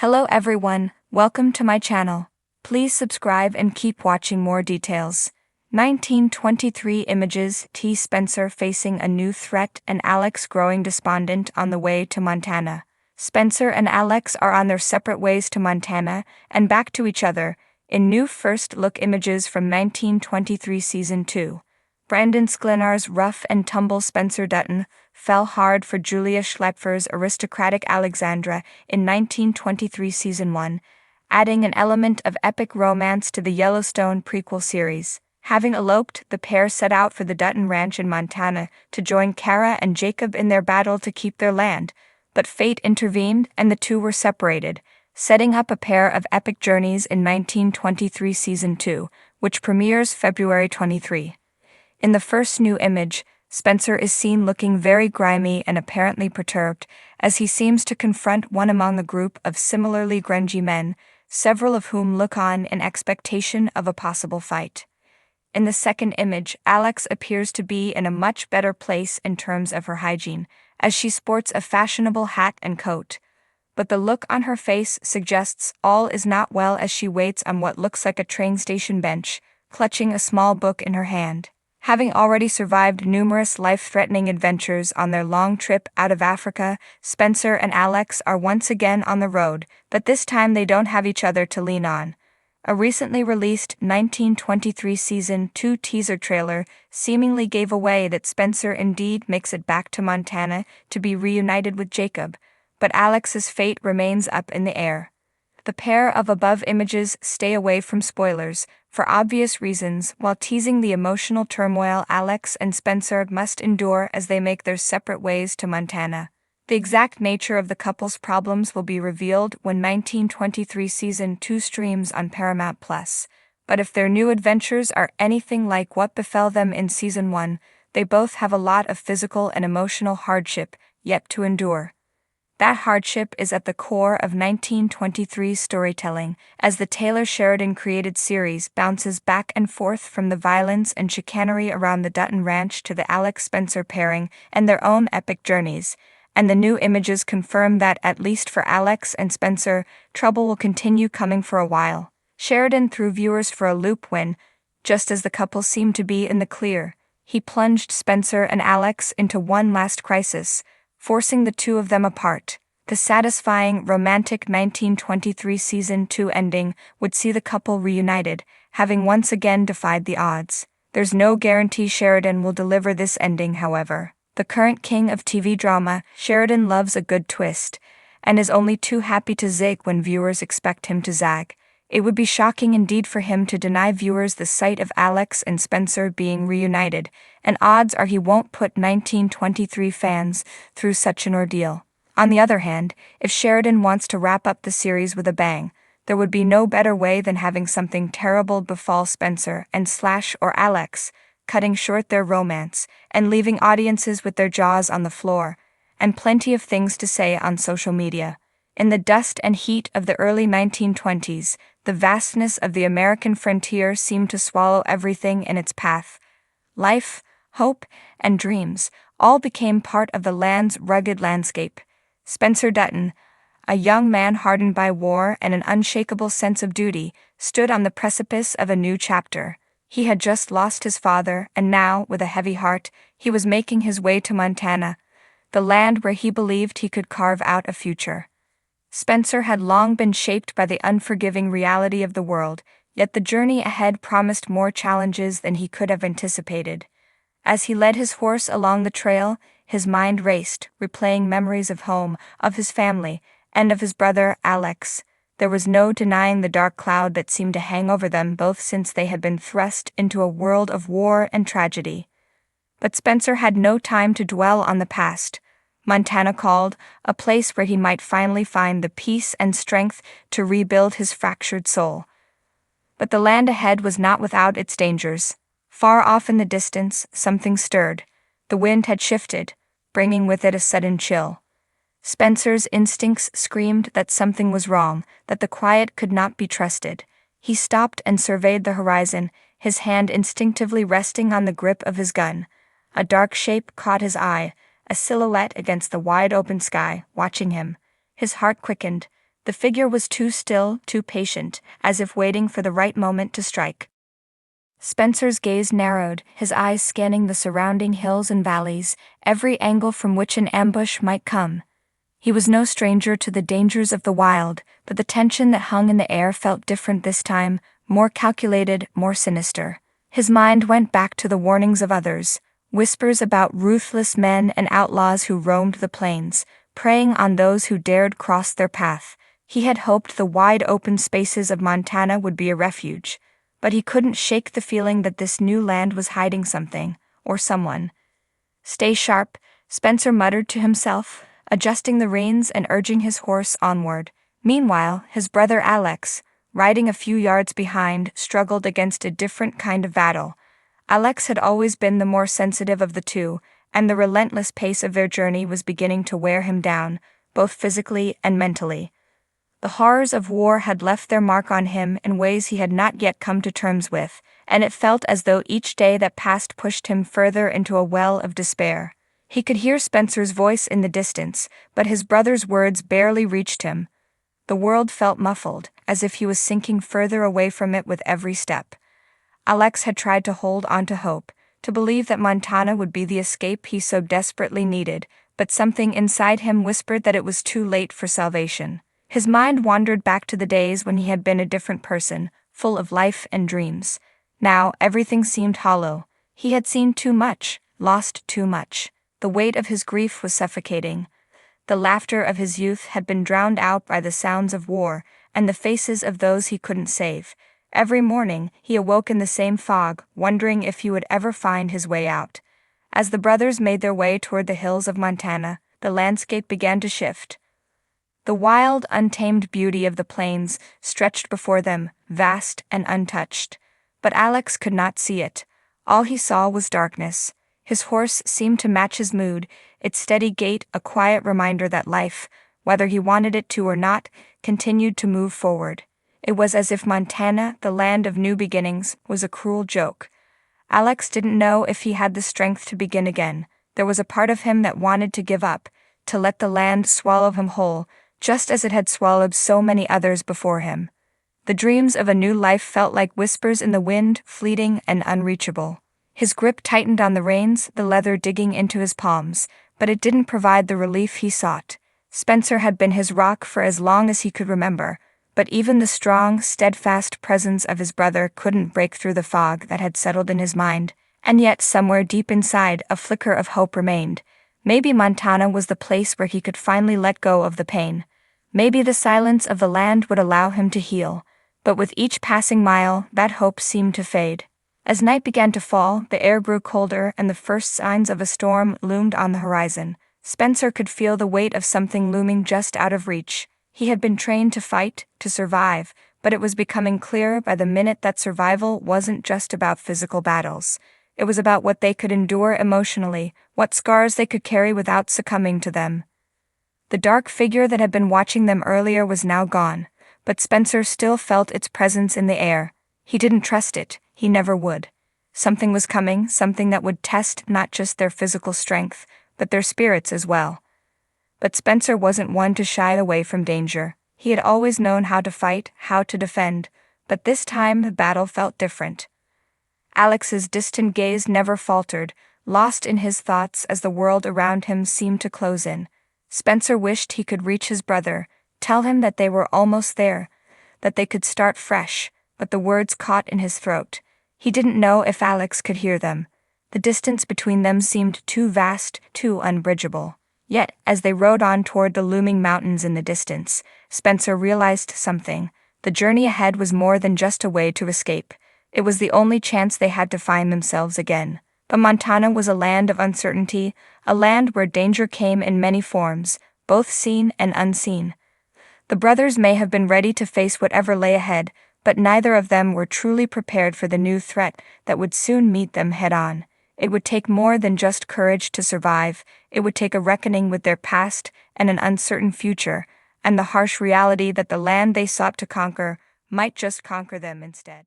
Hello everyone, welcome to my channel. Please subscribe and keep watching more details. 1923 images T. Spencer facing a new threat and Alex growing despondent on the way to Montana. Spencer and Alex are on their separate ways to Montana and back to each other in new first-look images from 1923 Season 2. Brandon Sklenar's rough and tumble Spencer Dutton fell hard for Julia Schlepfer's aristocratic Alexandra in 1923 Season 1, adding an element of epic romance to the Yellowstone prequel series. Having eloped, the pair set out for the Dutton Ranch in Montana to join Kara and Jacob in their battle to keep their land, but fate intervened and the two were separated, setting up a pair of epic journeys in 1923 Season 2, which premieres February 23. In the first new image, Spencer is seen looking very grimy and apparently perturbed, as he seems to confront one among a group of similarly grungy men, several of whom look on in expectation of a possible fight. In the second image, Alex appears to be in a much better place in terms of her hygiene, as she sports a fashionable hat and coat. But the look on her face suggests all is not well as she waits on what looks like a train station bench, clutching a small book in her hand. Having already survived numerous life-threatening adventures on their long trip out of Africa, Spencer and Alex are once again on the road, but this time they don't have each other to lean on. A recently released 1923 Season 2 teaser trailer seemingly gave away that Spencer indeed makes it back to Montana to be reunited with Jacob, but Alex's fate remains up in the air. The pair of above images stay away from spoilers, for obvious reasons, while teasing the emotional turmoil Alex and Spencer must endure as they make their separate ways to Montana. The exact nature of the couple's problems will be revealed when 1923 Season 2 streams on Paramount+, but if their new adventures are anything like what befell them in Season 1, they both have a lot of physical and emotional hardship yet to endure. That hardship is at the core of 1923's storytelling, as the Taylor Sheridan-created series bounces back and forth from the violence and chicanery around the Dutton Ranch to the Alex-Spencer pairing and their own epic journeys, and the new images confirm that, at least for Alex and Spencer, trouble will continue coming for a while. Sheridan threw viewers for a loop when, just as the couple seemed to be in the clear, he plunged Spencer and Alex into one last crisis, forcing the two of them apart. The satisfying, romantic 1923 Season 2 ending would see the couple reunited, having once again defied the odds. There's no guarantee Sheridan will deliver this ending, however. The current king of TV drama, Sheridan loves a good twist, and is only too happy to zig when viewers expect him to zag. It would be shocking indeed for him to deny viewers the sight of Alex and Spencer being reunited, and odds are he won't put 1923 fans through such an ordeal. On the other hand, if Sheridan wants to wrap up the series with a bang, there would be no better way than having something terrible befall Spencer and Slash or Alex, cutting short their romance and leaving audiences with their jaws on the floor, and plenty of things to say on social media. In the dust and heat of the early 1920s, the vastness of the American frontier seemed to swallow everything in its path. Life, hope, and dreams all became part of the land's rugged landscape. Spencer Dutton, a young man hardened by war and an unshakable sense of duty, stood on the precipice of a new chapter. He had just lost his father, and now, with a heavy heart, he was making his way to Montana, the land where he believed he could carve out a future. Spencer had long been shaped by the unforgiving reality of the world, yet the journey ahead promised more challenges than he could have anticipated. As he led his horse along the trail, his mind raced, replaying memories of home, of his family, and of his brother, Alex. There was no denying the dark cloud that seemed to hang over them both since they had been thrust into a world of war and tragedy. But Spencer had no time to dwell on the past. Montana called, a place where he might finally find the peace and strength to rebuild his fractured soul. But the land ahead was not without its dangers. Far off in the distance, something stirred. The wind had shifted, bringing with it a sudden chill. Spencer's instincts screamed that something was wrong, that the quiet could not be trusted. He stopped and surveyed the horizon, his hand instinctively resting on the grip of his gun. A dark shape caught his eye, a silhouette against the wide-open sky, watching him. His heart quickened. The figure was too still, too patient, as if waiting for the right moment to strike. Spencer's gaze narrowed, his eyes scanning the surrounding hills and valleys, every angle from which an ambush might come. He was no stranger to the dangers of the wild, but the tension that hung in the air felt different this time, more calculated, more sinister. His mind went back to the warnings of others, whispers about ruthless men and outlaws who roamed the plains, preying on those who dared cross their path. He had hoped the wide open spaces of Montana would be a refuge, but he couldn't shake the feeling that this new land was hiding something, or someone. "Stay sharp," Spencer muttered to himself, adjusting the reins and urging his horse onward. Meanwhile, his brother Alex, riding a few yards behind, struggled against a different kind of battle. Alex had always been the more sensitive of the two, and the relentless pace of their journey was beginning to wear him down, both physically and mentally. The horrors of war had left their mark on him in ways he had not yet come to terms with, and it felt as though each day that passed pushed him further into a well of despair. He could hear Spencer's voice in the distance, but his brother's words barely reached him. The world felt muffled, as if he was sinking further away from it with every step. Alex had tried to hold on to hope, to believe that Montana would be the escape he so desperately needed, but something inside him whispered that it was too late for salvation. His mind wandered back to the days when he had been a different person, full of life and dreams. Now, everything seemed hollow. He had seen too much, lost too much. The weight of his grief was suffocating. The laughter of his youth had been drowned out by the sounds of war, and the faces of those he couldn't save. Every morning, he awoke in the same fog, wondering if he would ever find his way out. As the brothers made their way toward the hills of Montana, the landscape began to shift. The wild, untamed beauty of the plains stretched before them, vast and untouched. But Alex could not see it. All he saw was darkness. His horse seemed to match his mood, its steady gait a quiet reminder that life, whether he wanted it to or not, continued to move forward. It was as if Montana, the land of new beginnings, was a cruel joke. Alex didn't know if he had the strength to begin again. There was a part of him that wanted to give up, to let the land swallow him whole, just as it had swallowed so many others before him. The dreams of a new life felt like whispers in the wind, fleeting and unreachable. His grip tightened on the reins, the leather digging into his palms, but it didn't provide the relief he sought. Spencer had been his rock for as long as he could remember, but even the strong, steadfast presence of his brother couldn't break through the fog that had settled in his mind. And yet, somewhere deep inside, a flicker of hope remained. Maybe Montana was the place where he could finally let go of the pain. Maybe the silence of the land would allow him to heal. But with each passing mile, that hope seemed to fade. As night began to fall, the air grew colder and the first signs of a storm loomed on the horizon. Spencer could feel the weight of something looming just out of reach. He had been trained to fight, to survive, but it was becoming clear by the minute that survival wasn't just about physical battles. It was about what they could endure emotionally, what scars they could carry without succumbing to them. The dark figure that had been watching them earlier was now gone, but Spencer still felt its presence in the air. He didn't trust it, he never would. Something was coming, something that would test not just their physical strength, but their spirits as well. But Spencer wasn't one to shy away from danger. He had always known how to fight, how to defend, but this time the battle felt different. Alex's distant gaze never faltered, lost in his thoughts as the world around him seemed to close in. Spencer wished he could reach his brother, tell him that they were almost there, that they could start fresh, but the words caught in his throat. He didn't know if Alex could hear them. The distance between them seemed too vast, too unbridgeable. Yet, as they rode on toward the looming mountains in the distance, Spencer realized something. The journey ahead was more than just a way to escape. It was the only chance they had to find themselves again. But Montana was a land of uncertainty, a land where danger came in many forms, both seen and unseen. The brothers may have been ready to face whatever lay ahead, but neither of them were truly prepared for the new threat that would soon meet them head-on. It would take more than just courage to survive. It would take a reckoning with their past and an uncertain future, and the harsh reality that the land they sought to conquer might just conquer them instead.